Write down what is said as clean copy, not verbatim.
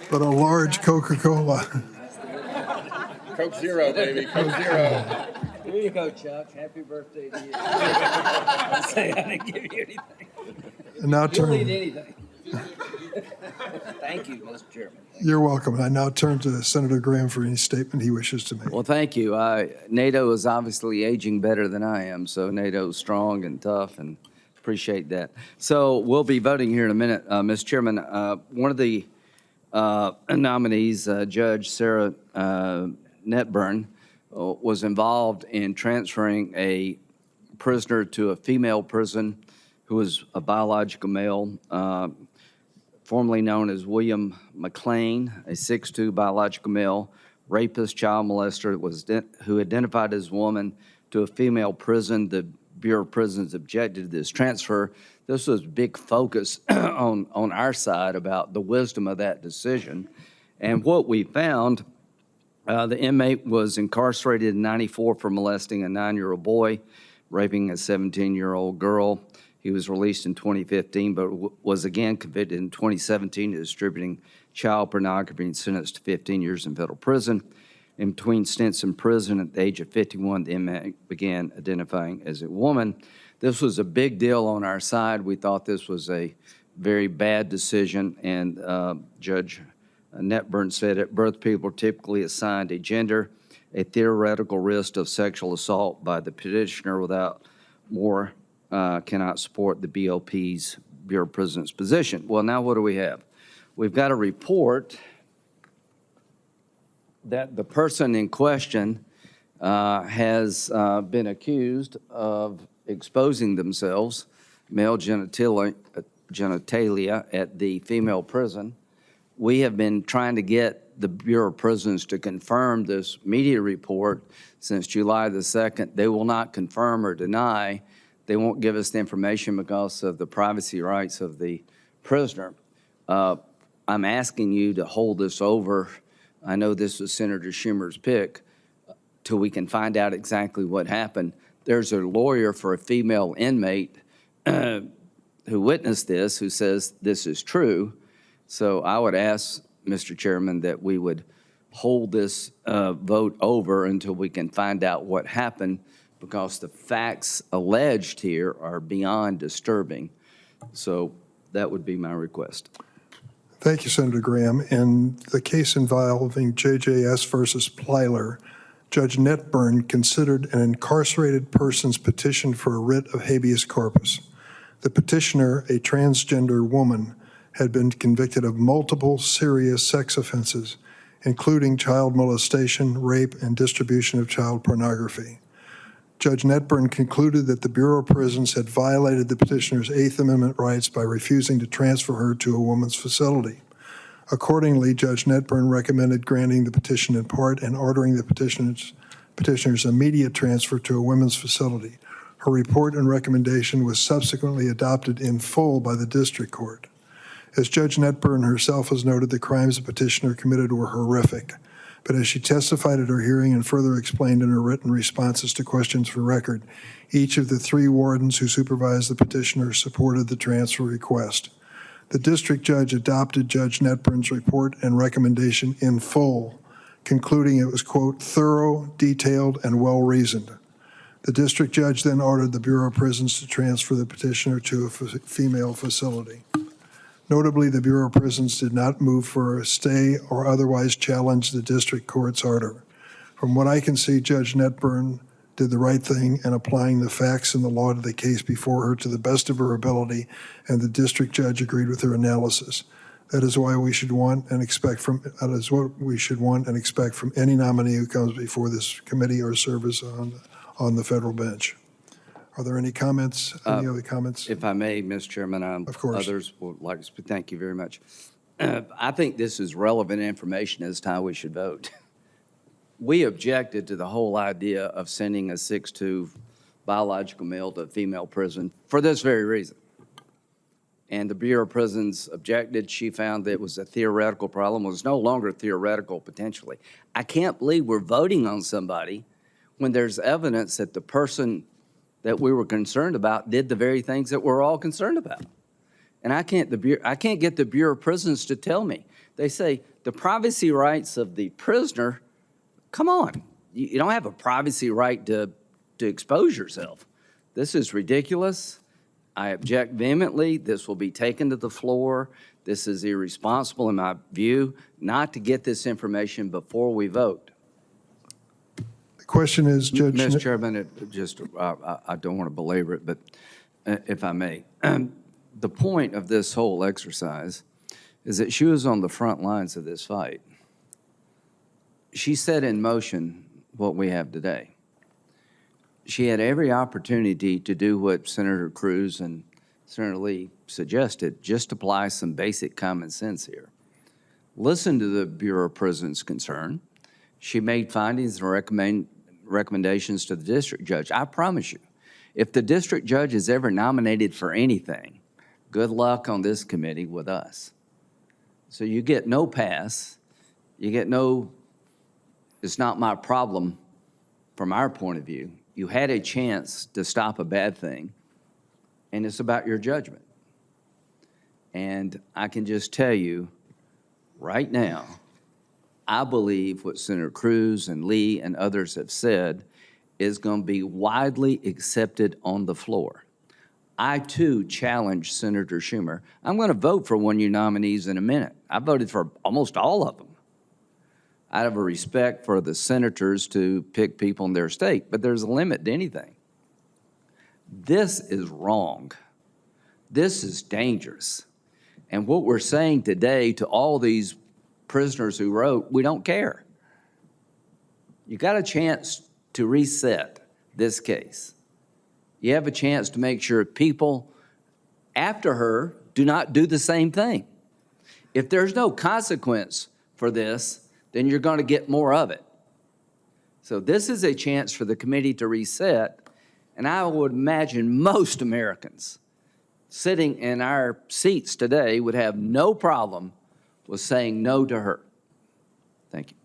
but a large Coca-Cola. Coke Zero, baby. Coke Zero. Here you go, Chuck. Happy birthday to you. I say I didn't give you anything. And now You'll eat turn. anything. Thank you, Mr. Chairman. You're welcome. And I now turn to Senator Graham for any statement he wishes to make. Well, thank you. NATO is obviously aging better than I am, so NATO's strong and tough, and appreciate that. So we'll be voting here in a minute. Mr. Chairman, one of the nominees, Judge Sarah Netburn, was involved in transferring a prisoner to a female prison who was a biological male, formerly known as William McLean, a 6'2" biological male, rapist, child molester, who identified as a woman, to a female prison. The Bureau of Prisons objected to this transfer. This was a big focus on our side about the wisdom of that decision. And what we found, the inmate was incarcerated in '94 for molesting a 9-year-old boy, raping a 17-year-old girl. He was released in 2015, but was again convicted in 2017 of distributing child pornography and sentenced to 15 years in federal prison. In between stints in prison at the age of 51, the inmate began identifying as a woman. This was a big deal on our side. We thought this was a very bad decision, and Judge Netburn said at birth, people are typically assigned a gender, a theoretical risk of sexual assault by the petitioner without more cannot support the BOP's, Bureau of Prisons, position. Well, now what do we have? We've got a report that the person in question has been accused of exposing themselves, male genitalia at the female prison. We have been trying to get the Bureau of Prisons to confirm this media report since July the 2nd. They will not confirm or deny. They won't give us the information because of the privacy rights of the prisoner. I'm asking you to hold this over. I know this was Senator Schumer's pick, till we can find out exactly what happened. There's a lawyer for a female inmate who witnessed this, who says this is true. So I would ask, Mr. Chairman, that we would hold this vote over until we can find out what happened, because the facts alleged here are beyond disturbing. So that would be my request. Thank you, Senator Graham. In the case involving JJS versus Plyler, Judge Netburn considered an incarcerated person's petition for a writ of habeas corpus. The petitioner, a transgender woman, had been convicted of multiple serious sex offenses, including child molestation, rape, and distribution of child pornography. Judge Netburn concluded that the Bureau of Prisons had violated the petitioner's Eighth Amendment rights by refusing to transfer her to a woman's facility. Accordingly, Judge Netburn recommended granting the petition in part and ordering the petitioner's immediate transfer to a women's facility. Her report and recommendation was subsequently adopted in full by the district court. As Judge Netburn herself has noted, the crimes the petitioner committed were horrific. But as she testified at her hearing and further explained in her written responses to questions for record, each of the 3 wardens who supervised the petitioner supported the transfer request. The district judge adopted Judge Netburn's report and recommendation in full, concluding it was, quote, thorough, detailed, and well-reasoned. The district judge then ordered the Bureau of Prisons to transfer the petitioner to a female facility. Notably, the Bureau of Prisons did not move for a stay or otherwise challenge the district court's order. From what I can see, Judge Netburn did the right thing in applying the facts and the law to the case before her to the best of her ability, and the district judge agreed with her analysis. That is why we should want and expect from any nominee who comes before this committee or serves on the federal bench. Are there any comments? Any other comments? If I may, Mr. Chairman, of course. Others would like to speak. Thank you very much. I think this is relevant information as to how we should vote. We objected to the whole idea of sending a 6'2" biological male to a female prison for this very reason. And the Bureau of Prisons objected. She found that it was a theoretical problem. It was no longer theoretical, potentially. I can't believe we're voting on somebody when there's evidence that the person that we were concerned about did the very things that we're all concerned about. And I can't get the Bureau of Prisons to tell me. They say, the privacy rights of the prisoner, come on. You don't have a privacy right to expose yourself. This is ridiculous. I object vehemently. This will be taken to the floor. This is irresponsible, in my view, not to get this information before we vote. The question is, Judge. Mr. Chairman, I don't want to belabor it, but if I may, the point of this whole exercise is that she was on the front lines of this fight. She set in motion what we have today. She had every opportunity to do what Senator Cruz and Senator Lee suggested, just apply some basic common sense here. Listen to the Bureau of Prisons' concern. She made findings and recommendations to the district judge. I promise you, if the district judge is ever nominated for anything, good luck on this committee with us. So you get no pass, you get no, it's not my problem from our point of view. You had a chance to stop a bad thing, and it's about your judgment. And I can just tell you right now, I believe what Senator Cruz and Lee and others have said is going to be widely accepted on the floor. I, too, challenge Senator Schumer. I'm going to vote for one of your nominees in a minute. I voted for almost all of them out of a respect for the senators to pick people in their state, but there's a limit to anything. This is wrong. This is dangerous. And what we're saying today to all these prisoners who wrote, we don't care. You got a chance to reset this case. You have a chance to make sure people after her do not do the same thing. If there's no consequence for this, then you're going to get more of it. So this is a chance for the committee to reset, and I would imagine most Americans sitting in our seats today would have no problem with saying no to her. Thank you.